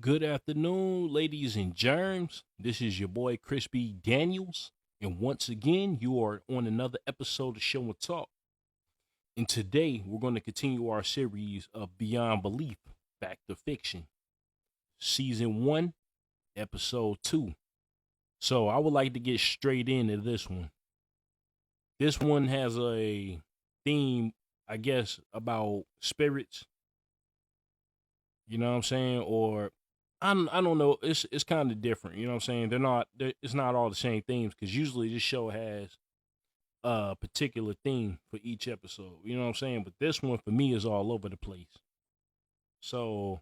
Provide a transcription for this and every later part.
Good afternoon, ladies and germs. This is your boy Crispy Daniels, and once again, you are on another episode of Show and Talk. And today, we're going to continue our series of Beyond Belief, Back to Fiction, Season 1, Episode 2. So, I would like to get straight into this one. This one has a theme, I guess, about spirits. You know what I'm saying? Or I don't know. It's kind of different. You know what I'm saying? It's not all the same themes because usually this show has a particular theme for each episode. You know what I'm saying? But this one for me is all over the place. So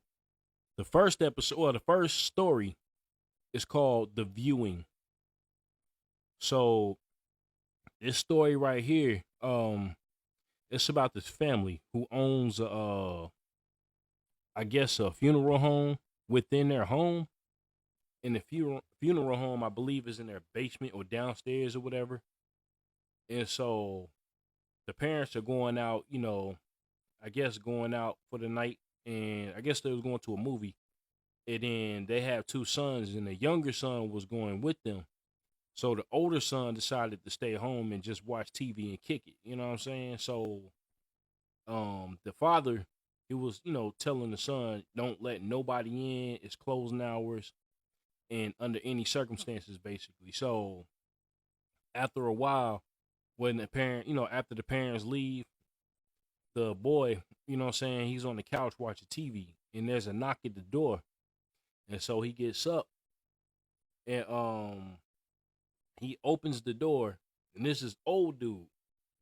the first episode or the first story is called The Viewing. So this story right here, it's about this family who owns I guess a funeral home within their home. And the funeral home, I believe, is in their basement or downstairs or whatever. And so the parents are going out, I guess going out for the night. And I guess they was going to a movie. And then they have two sons, and the younger son was going with them. So the older son decided to stay home and just watch TV and kick it. You know what I'm saying? So the father, he was, telling the son, don't let nobody in. It's closing hours and under any circumstances, basically. So after a while, when the parent, after the parents leave, the boy, he's on the couch watching TV, and there's a knock at the door, and so he gets up and he opens the door, and this is old dude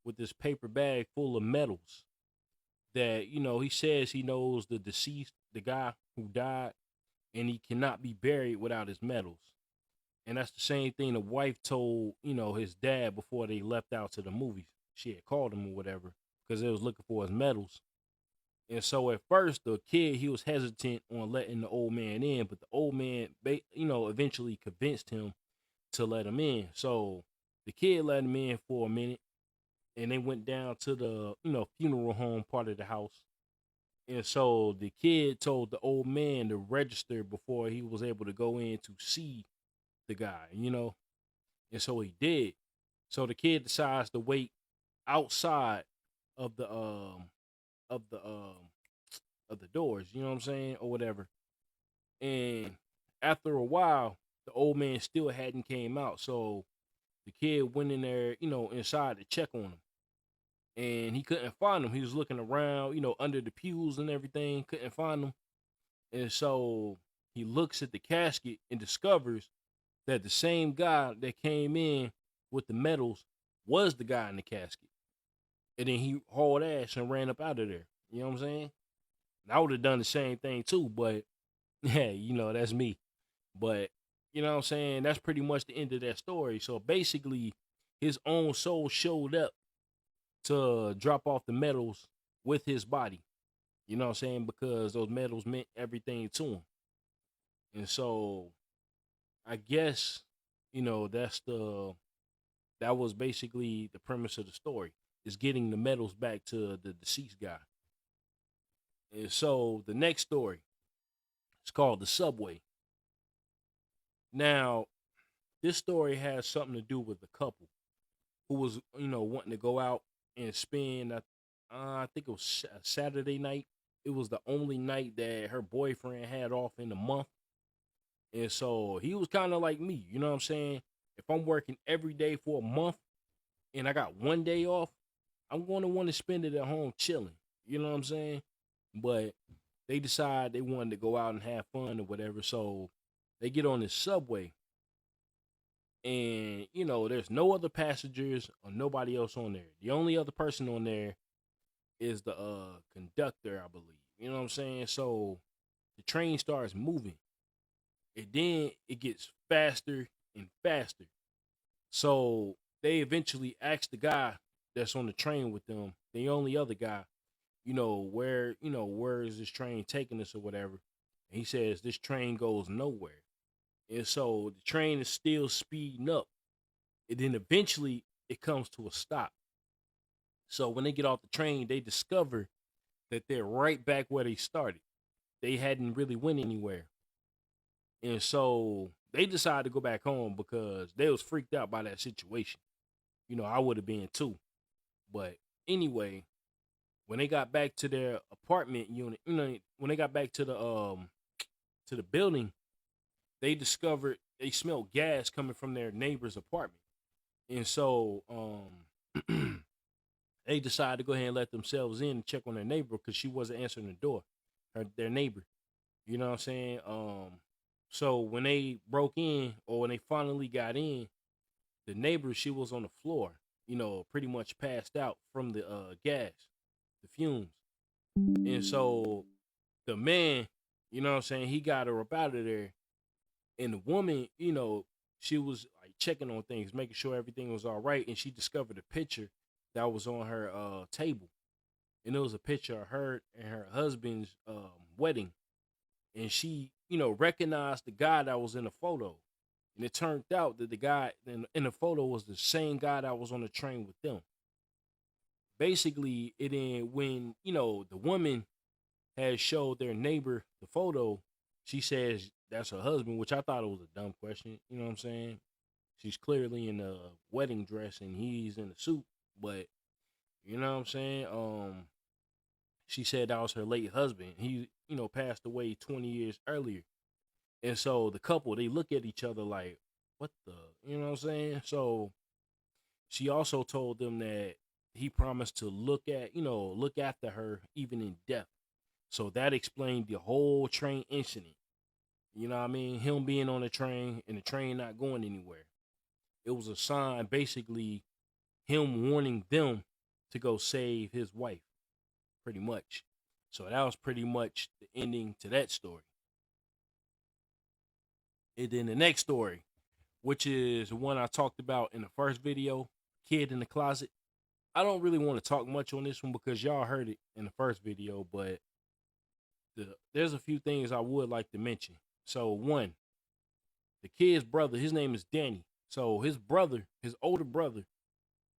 with this paper bag full of medals that he says he knows the deceased, the guy who died, and he cannot be buried without his medals. And that's the same thing the wife told, his dad before they left out to the movies. She had called him or whatever because they was looking for his medals. And so at first, the kid, he was hesitant on letting the old man in, but the old man, eventually convinced him to let him in. So the kid let him in for a minute, and they went down to the, funeral home part of the house. And so the kid told the old man to register before he was able to go in to see the guy. And so he did. So the kid decides to wait outside of the of the um of the doors, you know what I'm saying, or whatever. And after a while, the old man still hadn't came out. So the kid went in there, inside to check on him. And he couldn't find him. He was looking around, under the pews and everything, couldn't find him. And so he looks at the casket and discovers that the same guy that came in with the medals was the guy in the casket. And then he hauled ass and ran up out of there. You know what I'm saying? And I would have done the same thing too, but yeah, that's me. But you know what I'm saying? That's pretty much the end of that story. So basically, his own soul showed up to drop off the medals with his body. You know what I'm saying? Because those medals meant everything to him. And so I guess, that was basically the premise of the story, is getting the medals back to the deceased guy. And so the next story is called The Subway. Now, this story has something to do with a couple who was, wanting to go out and spend, I think it was a Saturday night. It was the only night that her boyfriend had off in the month. And so he was kind of like me, you know what I'm saying? If I'm working every day for a month and I got one day off, I'm going to want to spend it at home chilling. You know what I'm saying? But they decide they wanted to go out and have fun or whatever. So they get on this subway. And, there's no other passengers or nobody else on there. The only other person on there is the conductor, I believe. You know what I'm saying? So the train starts moving. And then it gets faster and faster. So they eventually ask the guy that's on the train with them, the only other guy, where is this train taking us or whatever. And he says this train goes nowhere. And so the train is still speeding up. And then eventually it comes to a stop. So when they get off the train, they discover that they're right back where they started. They hadn't really went anywhere. And so they decided to go back home because they was freaked out by that situation. I would have been too. But anyway, when they got back to their apartment unit, when they got back to the building, they discovered they smelled gas coming from their neighbor's apartment. And so they decided to go ahead and let themselves in and check on their neighbor because she wasn't answering the door, their neighbor. You know what I'm saying? So when they broke in, or when they finally got in, the neighbor, she was on the floor, pretty much passed out from the gas, the fumes. And so the man, you know what I'm saying, he got her up out of there. And the woman, she was like checking on things, making sure everything was all right. And she discovered a picture that was on her table. And it was a picture of her and her husband's wedding. And she, recognized the guy that was in the photo. And it turned out that the guy in the photo was the same guy that was on the train with them. Basically, it in when, the woman had showed their neighbor the photo, she says that's her husband, which I thought it was a dumb question. You know what I'm saying? She's clearly in a wedding dress and he's in a suit, but you know what I'm saying? She said that was her late husband. He, passed away 20 years earlier. And so the couple, they look at each other like, what the, you know what I'm saying? So she also told them that he promised to look after her even in death. So that explained the whole train incident. You know what I mean? Him being on the train and the train not going anywhere. It was a sign, basically, him warning them to go save his wife, pretty much. So that was pretty much the ending to that story. And then the next story, which is one I talked about in the first video, Kid in the Closet. I don't really want to talk much on this one because y'all heard it in the first video, but there's a few things I would like to mention. So one, the kid's brother, his name is Danny. So his older brother,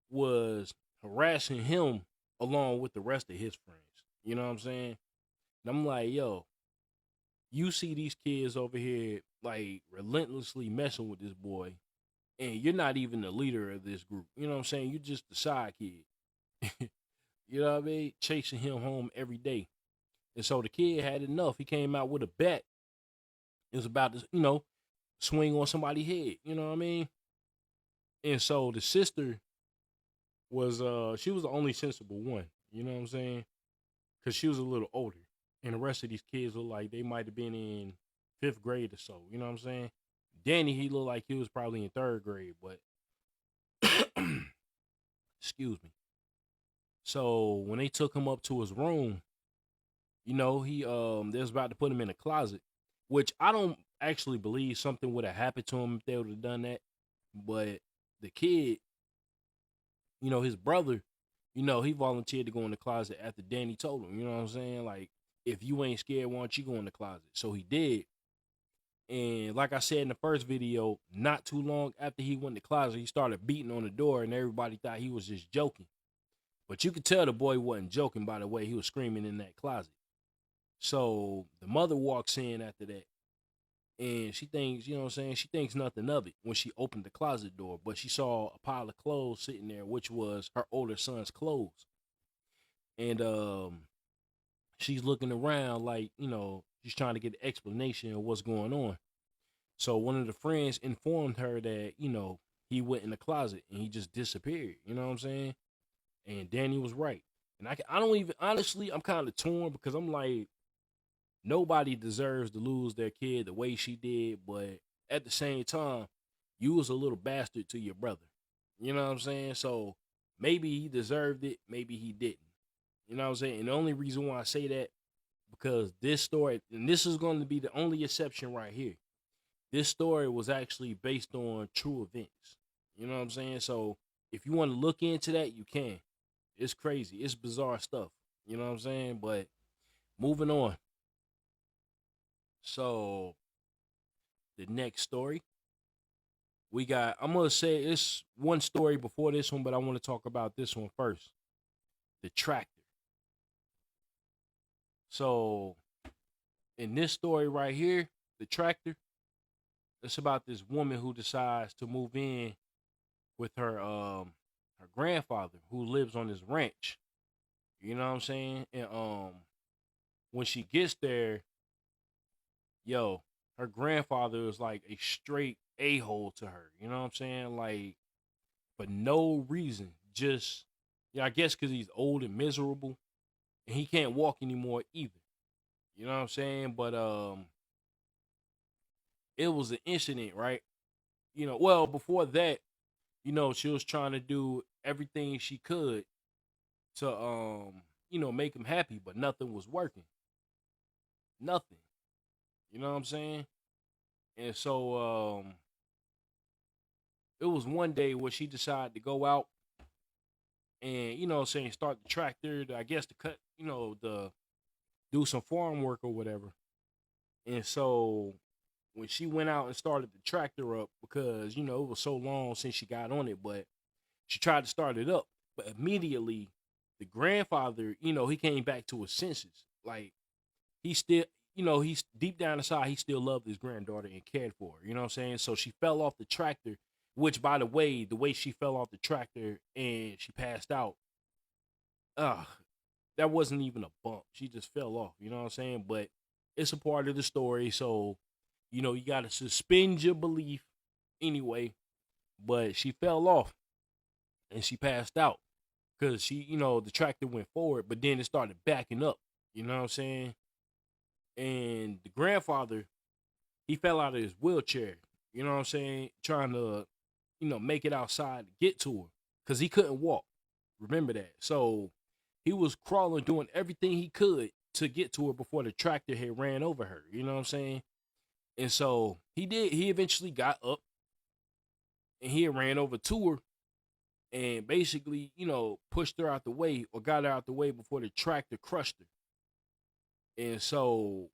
was harassing him along with the rest of his friends. You know what I'm saying? And I'm like, yo, you see these kids over here like relentlessly messing with this boy, and you're not even the leader of this group. You know what I'm saying? You're just the side kid. You know what I mean? Chasing him home every day. And so the kid had enough. He came out with a bat. It was about to, swing on somebody's head. You know what I mean? And so the sister was she was the only sensible one. You know what I'm saying? Because she was a little older. And the rest of these kids look like they might have been in 5th grade or so. You know what I'm saying? Danny, he looked like he was probably in 3rd grade, but excuse me. So when they took him up to his room, he they was about to put him in a closet, which I don't actually believe something would have happened to him if they would have done that. But the kid, his brother, he volunteered to go in the closet after Danny told him. You know what I'm saying? Like, if you ain't scared, why don't you go in the closet? So he did. And like I said in the first video, not too long after he went in the closet, he started beating on the door, and everybody thought he was just joking. But you could tell the boy wasn't joking by the way he was screaming in that closet. So the mother walks in after that, and she thinks, she thinks nothing of it when she opened the closet door, but she saw a pile of clothes sitting there, which was her older son's clothes. And she's looking around like, she's trying to get an explanation of what's going on. So one of the friends informed her that, he went in the closet and he just disappeared. You know what I'm saying? And Danny was right. And I don't even, honestly, I'm kind of torn because I'm like, nobody deserves to lose their kid the way she did. But at the same time, you was a little bastard to your brother. You know what I'm saying? So maybe he deserved it. Maybe he didn't. You know what I'm saying? And the only reason why I say that, because this story, and this is going to be the only exception right here. This story was actually based on true events. You know what I'm saying? So if you want to look into that, you can. It's crazy. It's bizarre stuff. You know what I'm saying? But moving on. So the next story, I'm going to say it's one story before this one, but I want to talk about this one first. The tractor. So in this story right here, the tractor, It's about this woman who decides to move in with her grandfather who lives on this ranch. You know what I'm saying? And when she gets there, yo, her grandfather is like a straight a-hole to her. You know what I'm saying? Like for no reason. Just yeah, I guess because he's old and miserable and he can't walk anymore either. You know what I'm saying? But it was an incident, right? Well, before that, she was trying to do everything she could to make him happy, but nothing was working. Nothing. You know what I'm saying? And so it was one day where she decided to go out and, saying start the tractor to, I guess, to cut, the do some farm work or whatever. And so when she went out and started the tractor up, because, it was so long since she got on it, but she tried to start it up. But immediately the grandfather, he came back to his senses. Like he still, he's deep down inside, he still loved his granddaughter and cared for her. You know what I'm saying? So she fell off the tractor, which, by the way she fell off the tractor and she passed out, uh, that wasn't even a bump. She just fell off. You know what I'm saying? But it's a part of the story. So, you got to suspend your belief anyway. But she fell off and she passed out because the tractor went forward, but then it started backing up. You know what I'm saying? And the grandfather, he fell out of his wheelchair. You know what I'm saying? Trying to, make it outside to get to her because he couldn't walk. Remember that. So he was crawling, doing everything he could to get to her before the tractor had ran over her. You know what I'm saying? And so he did. He eventually got up and he ran over to her and basically, pushed her out the way or got her out the way before the tractor crushed her. And so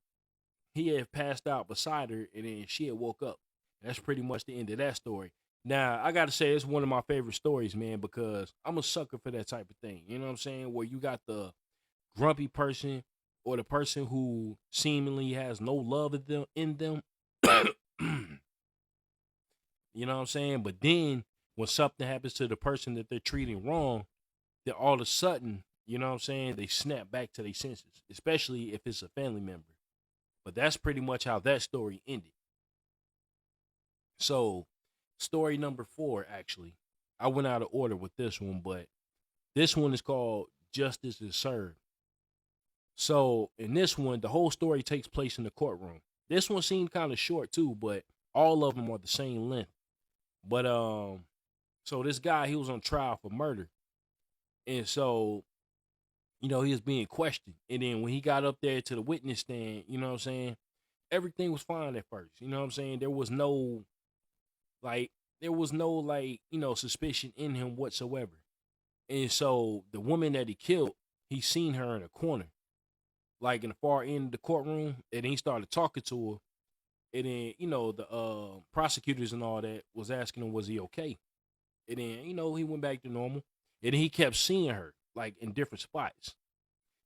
he had passed out beside her and then she had woke up. And that's pretty much the end of that story. Now, I got to say, it's one of my favorite stories, man, because I'm a sucker for that type of thing. You know what I'm saying? Where you got the grumpy person or the person who seemingly has no love in them. You know what I'm saying? But then when something happens to the person that they're treating wrong, then all of a sudden, you know what I'm saying, they snap back to their senses, especially if it's a family member. But that's pretty much how that story ended. So, story number 4, actually. I went out of order with this one, but this one is called Justice is Served. So, in this one, the whole story takes place in the courtroom. This one seemed kind of short too, but all of them are the same length. But so this guy, he was on trial for murder. And so, he was being questioned. And then when he got up there to the witness stand, you know what I'm saying? Everything was fine at first. You know what I'm saying? There was no like suspicion in him whatsoever. And so the woman that he killed, he seen her in a corner, like in the far end of the courtroom, and then he started talking to her. And then, the prosecutors and all that was asking him, was he okay? And then, he went back to normal. And then he kept seeing her, like, in different spots.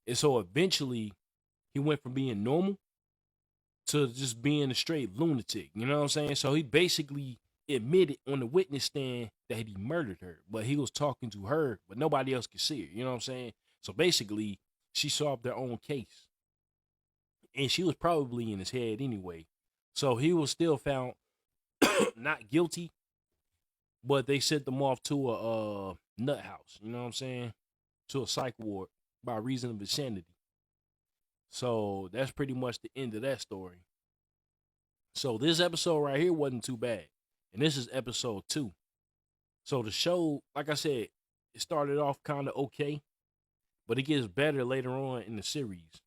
And so eventually, he went from being normal to just being a straight lunatic. You know what I'm saying? So he basically admitted on the witness stand that he murdered her. But he was talking to her, but nobody else could see her. You know what I'm saying? So basically, she solved their own case. And she was probably in his head anyway. So he was still found not guilty, but they sent them off to a nut house, you know what I'm saying? To a psych ward by reason of insanity. So that's pretty much the end of that story. So this episode right here wasn't too bad. And this is episode 2. So the show, like I said, it started off kind of okay, but it gets better later on in the series.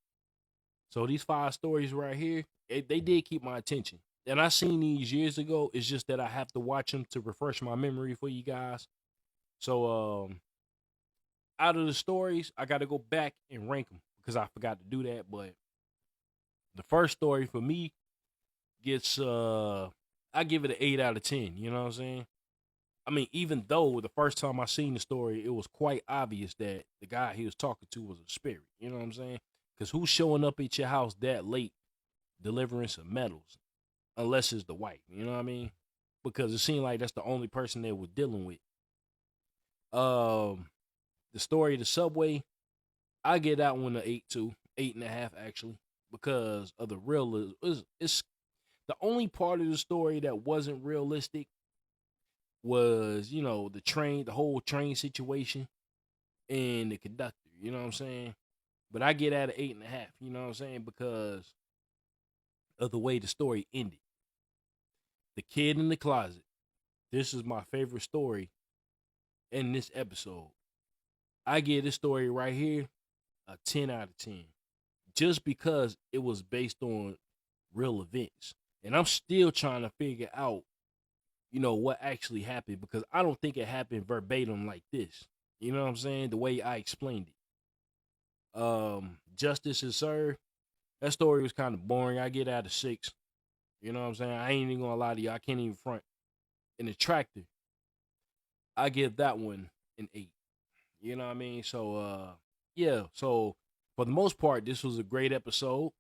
So these 5 stories right here, they did keep my attention. And I seen these years ago. It's just that I have to watch them to refresh my memory for you guys. So out of the stories, I got to go back and rank them because I forgot to do that. But the first story for me gets I give it an 8 out of 10. You know what I'm saying? I mean, even though the first time I seen the story, it was quite obvious that the guy he was talking to was a spirit. You know what I'm saying? Because who's showing up at your house that late delivering some medals? unless it's the wife. You know what I mean? Because it seemed like that's the only person they were dealing with. The story of the subway, I get that one a 8.2, 8.5 actually, because of the real. It's the only part of the story that wasn't realistic was, the whole train situation and the conductor. You know what I'm saying? But I get at an 8.5. You know what I'm saying? Because of the way the story ended. The kid in the closet. This is my favorite story in this episode. I give this story right here a 10 out of 10. Just because it was based on real events. And I'm still trying to figure out, what actually happened, because I don't think it happened verbatim like this. You know what I'm saying? The way I explained it. Justice is served. That story was kind of boring. I get out of 6. You know what I'm saying? I ain't even gonna lie to you. I can't even front. And the tractor, I give that one an 8. You know what I mean? So, yeah. So, for the most part, this was a great episode.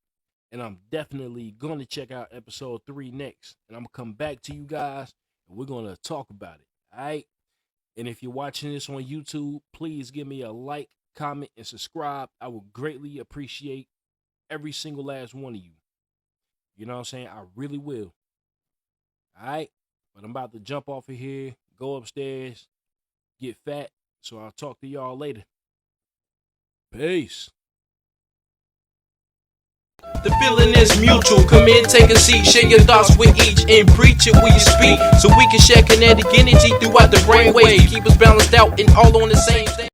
And I'm definitely going to check out episode 3 next. And I'm going to come back to you guys, and we're going to talk about it. All right? And if you're watching this on YouTube, please give me a like, comment, and subscribe. I would greatly appreciate every single last one of you. You know what I'm saying? I really will. All right? But I'm about to jump off of here, go upstairs, get fat. So I'll talk to y'all later. Peace. The feeling is mutual. Come in, take a seat, share your thoughts with each, and preach it when you speak, so we can share kinetic energy throughout the brainwave. Keep us balanced out and all on the same stage.